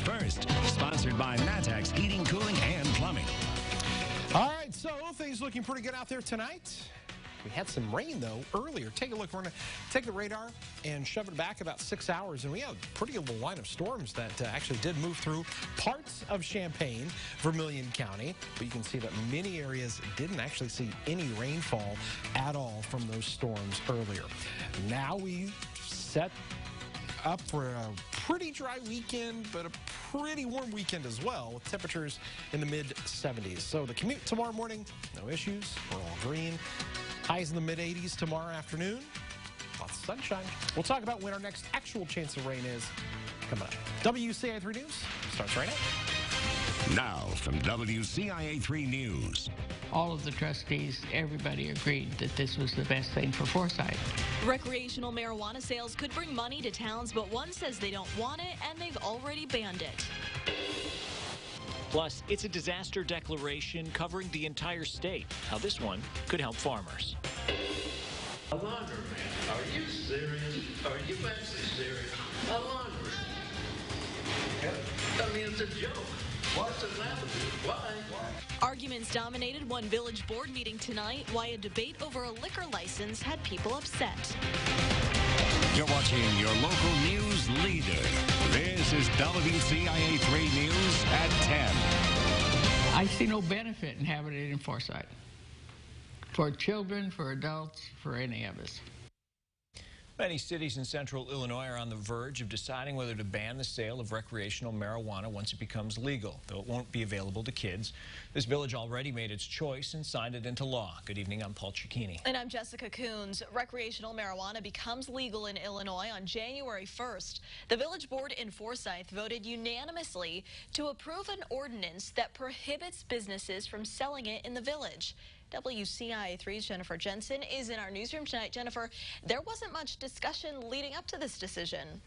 1st. Sponsored by Matex Heating, Cooling, and Plumbing. All right, so things looking pretty good out there tonight. We had some rain, though, earlier. Take a look. We're going to take the radar and shove it back about 6 hours, and we have a pretty good line of storms that actually did move through parts of Champaign, Vermilion County. But you can see that many areas didn't actually see any rainfall at all from those storms earlier. Now we set up for a pretty dry weekend, but a pretty warm weekend as well, with temperatures in the mid-70s. So the commute tomorrow morning, no issues. We're all green. Highs in the mid-80s tomorrow afternoon. Lots of sunshine. We'll talk about when our next actual chance of rain is coming up. WCIA 3 News starts right now. Now from WCIA 3 News. All of the trustees, everybody agreed that this was the best thing for Forsyth. Recreational marijuana sales could bring money to towns, but one says they don't want it, and they've already banned it. Plus, it's a disaster declaration covering the entire state. How this one could help farmers. A laundromat? Are you serious? Are you actually serious? A laundromat? I mean, it's a joke. What's the matter with you? Why? Arguments dominated one village board meeting tonight, why a debate over a liquor license had people upset. You're watching your local news leader. This is WCIA 3 News at 10. I see no benefit in having it in Forsyth. For children, for adults, for any of us. Many cities in central Illinois are on the verge of deciding whether to ban the sale of recreational marijuana once it becomes legal, though it won't be available to kids. This village already made its choice and signed it into law. Good evening, I'm Paul Cicchini. And I'm Jessica Coons. Recreational marijuana becomes legal in Illinois on January 1st. The village board in Forsyth voted unanimously to approve an ordinance that prohibits businesses from selling it in the village. WCIA 3's Jennifer Jensen is in our newsroom tonight. Jennifer, there wasn't much discussion leading up to this decision.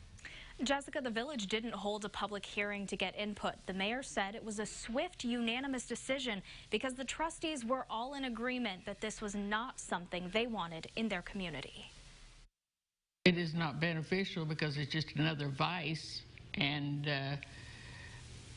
Jessica, the village didn't hold a public hearing to get input. The mayor said it was a swift, unanimous decision because the trustees were all in agreement that this was not something they wanted in their community. It is not beneficial because it's just another vice, and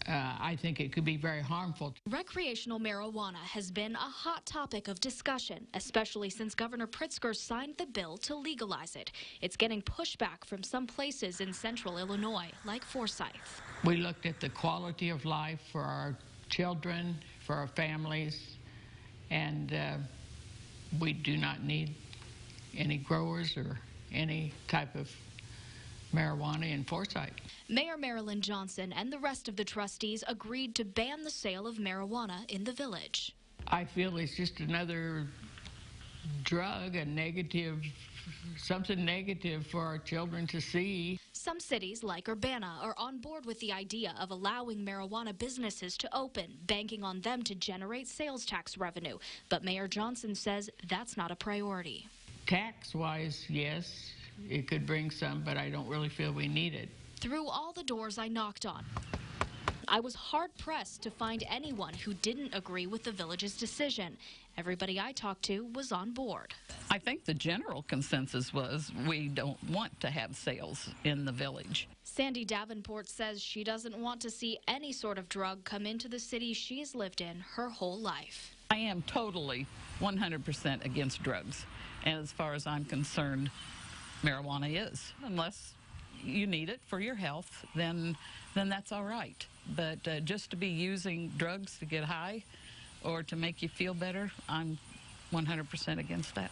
I think it could be very harmful. Recreational marijuana has been a hot topic of discussion, especially since Governor Pritzker signed the bill to legalize it. It's getting pushback from some places in central Illinois, like Forsyth. We looked at the quality of life for our children, for our families, and we do not need any growers or any type of marijuana in Forsyth. Mayor Marilyn Johnson and the rest of the trustees agreed to ban the sale of marijuana in the village. I feel it's just another drug, a negative, something negative for our children to see. Some cities, like Urbana, are on board with the idea of allowing marijuana businesses to open, banking on them to generate sales tax revenue. But Mayor Johnson says that's not a priority. Tax-wise, yes, it could bring some, but I don't really feel we need it. Through all the doors I knocked on, I was hard-pressed to find anyone who didn't agree with the village's decision. Everybody I talked to was on board. I think the general consensus was we don't want to have sales in the village. Sandy Davenport says she doesn't want to see any sort of drug come into the city she's lived in her whole life. I am totally 100% against drugs. And as far as I'm concerned, marijuana is. Unless you need it for your health, then that's all right. But just to be using drugs to get high or to make you feel better, I'm 100% against that.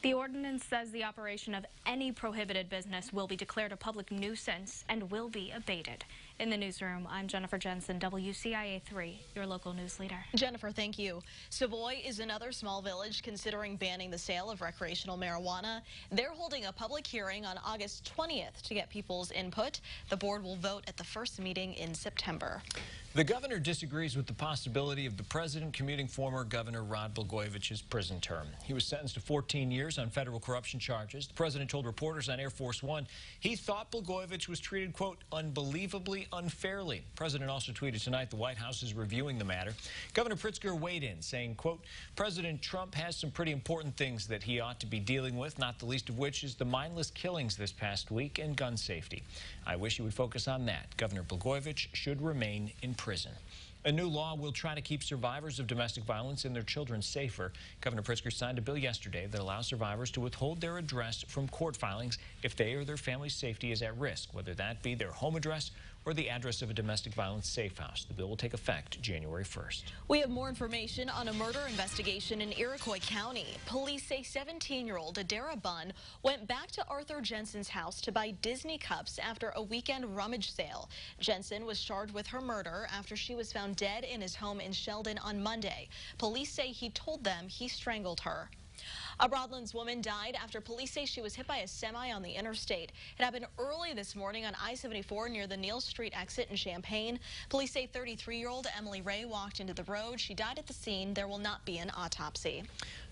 The ordinance says the operation of any prohibited business will be declared a public nuisance and will be abated. In the newsroom, I'm Jennifer Jensen, WCIA 3, your local news leader. Jennifer, thank you. Savoy is another small village considering banning the sale of recreational marijuana. They're holding a public hearing on August 20th to get people's input. The board will vote at the first meeting in September. The governor disagrees with the possibility of the president commuting former Governor Rod Blagojevich's prison term. He was sentenced to 14 years on federal corruption charges. The president told reporters on Air Force One he thought Blagojevich was treated, quote, unbelievably unfairly. The president also tweeted tonight the White House is reviewing the matter. Governor Pritzker weighed in, saying, quote, President Trump has some pretty important things that he ought to be dealing with, not the least of which is the mindless killings this past week and gun safety. I wish he would focus on that. Governor Blagojevich should remain in prison. A new law will try to keep survivors of domestic violence and their children safer. Governor Pritzker signed a bill yesterday that allows survivors to withhold their address from court filings if they or their family's safety is at risk, whether that be their home address or the address of a domestic violence safe house. The bill will take effect January 1st. We have more information on a murder investigation in Iroquois County. Police say 17-year-old Adara Bunn went back to Arthur Jensen's house to buy Disney cups after a weekend rummage sale. Jensen was charged with her murder after she was found dead in his home in Sheldon on Monday. Police say he told them he strangled her. A Broadlands woman died after police say she was hit by a semi on the interstate. It happened early this morning on I-74 near the Neal Street exit in Champaign. Police say 33-year-old Emily Ray walked into the road. She died at the scene. There will not be an autopsy.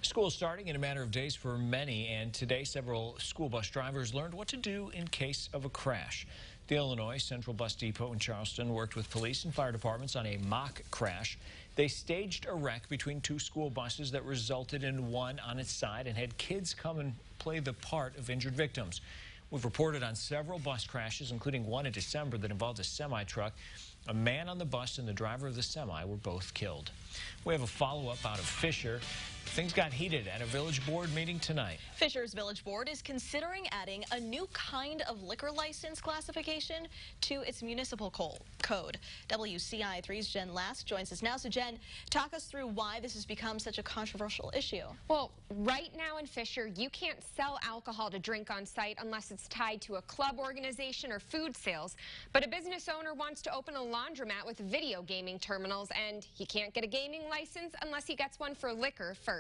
School starting in a matter of days for many, and today several school bus drivers learned what to do in case of a crash. The Illinois Central Bus Depot in Charleston worked with police and fire departments on a mock crash. They staged a wreck between two school buses that resulted in one on its side and had kids come and play the part of injured victims. We've reported on several bus crashes, including one in December that involved a semi-truck. A man on the bus and the driver of the semi were both killed. We have a follow-up out of Fisher. Things got heated at a village board meeting tonight. Fisher's village board is considering adding a new kind of liquor license classification to its municipal code. WCIA 3's Jen Last joins us now. So Jen, talk us through why this has become such a controversial issue. Well, right now in Fisher, you can't sell alcohol to drink on site unless it's tied to a club organization or food sales. But a business owner wants to open a laundromat with video gaming terminals, and he can't get a gaming license unless he gets one for liquor first.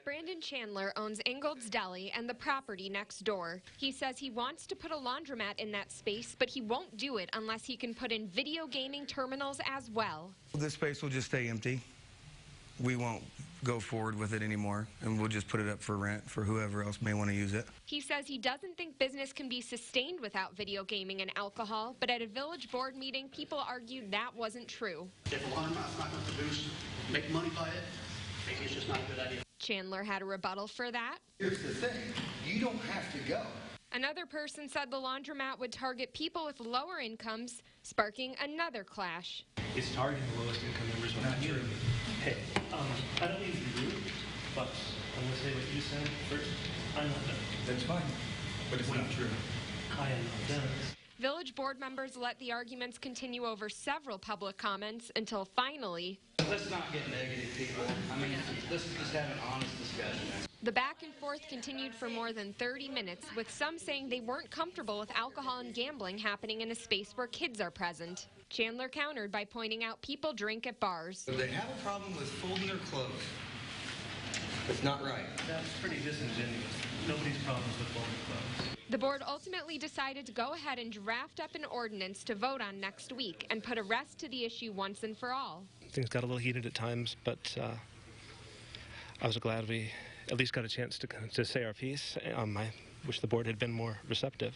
Brandon Chandler owns Ingold's Deli and the property next door. He says he wants to put a laundromat in that space, but he won't do it unless he can put in video gaming terminals as well. This space will just stay empty. We won't go forward with it anymore, and we'll just put it up for rent for whoever else may want to use it. He says he doesn't think business can be sustained without video gaming and alcohol, but at a village board meeting, people argued that wasn't true. If a laundromat's not going to produce, make money by it, maybe it's just not a good idea. Chandler had a rebuttal for that. Here's the thing, you don't have to go. Another person said the laundromat would target people with lower incomes, sparking another clash. It's targeting the lowest income members of the community. Hey, I don't mean to be rude, but I'm going to say what you said first. I'm not done. That's fine, but it's not true. I am not done. Village board members let the arguments continue over several public comments until finally... Let's not get negative, people. I mean, let's just have an honest discussion. The back and forth continued for more than 30 minutes, with some saying they weren't comfortable with alcohol and gambling happening in a space where kids are present. Chandler countered by pointing out people drink at bars. They have a problem with folding their clothes. It's not right. That's pretty disingenuous. Nobody's problems with folding clothes. The board ultimately decided to go ahead and draft up an ordinance to vote on next week and put a rest to the issue once and for all. Things got a little heated at times, but I was glad we at least got a chance to say our piece. I wish the board had been more receptive.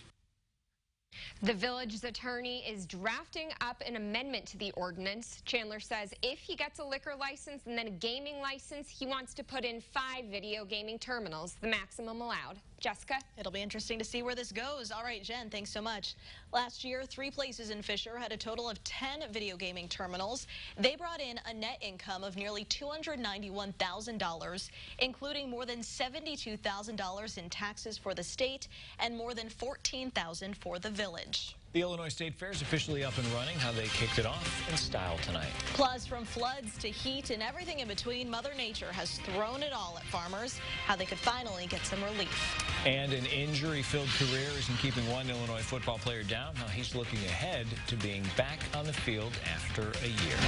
The village's attorney is drafting up an amendment to the ordinance. Chandler says if he gets a liquor license and then a gaming license, he wants to put in 5 video gaming terminals, the maximum allowed. Jessica? It'll be interesting to see where this goes. All right, Jen, thanks so much. Last year, 3 places in Fisher had a total of 10 video gaming terminals. They brought in a net income of nearly $291,000, including more than $72,000 in taxes for the state and more than $14,000 for the village. The Illinois State Fair is officially up and running. How they kicked it off in style tonight. Plus, from floods to heat and everything in between, Mother Nature has thrown it all at farmers. How they could finally get some relief. And an injury-filled career isn't keeping one Illinois football player down. Now he's looking ahead to being back on the field after a year.